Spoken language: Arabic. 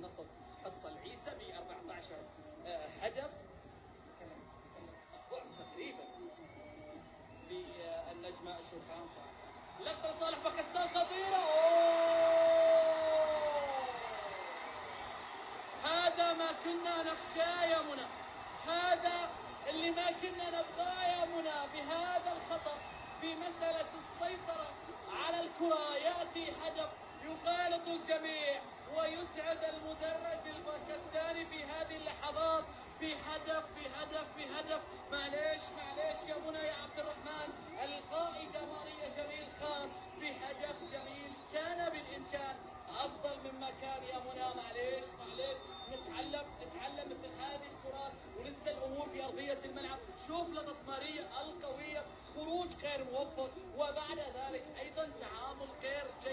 النصر حصل عيسى ب 14 هدف. ضعف تقريبا للنجمة الشوخانفة. لقطة صالح باكستان خطيرة. هذا ما كنا نخشاه يا منى، هذا اللي ما كنا نبغاه يا منى. بهذا الخطأ في مسألة السيطرة على الكرة يأتي هدف يخالط الجميع ويسعد المدرج الباكستاني في هذه اللحظات بهدف بهدف بهدف. معليش يا منى يا عبد الرحمن، القائدة ماريا جميل خان بهدف جميل كان بالإمكان أفضل مما كان يا منى. معليش نتعلم مثل هذه الكرات، ولسه الأمور في أرضية الملعب. شوف لقطة ماريا القوية، خروج غير موفق، وبعد ذلك أيضا تعامل غير جيد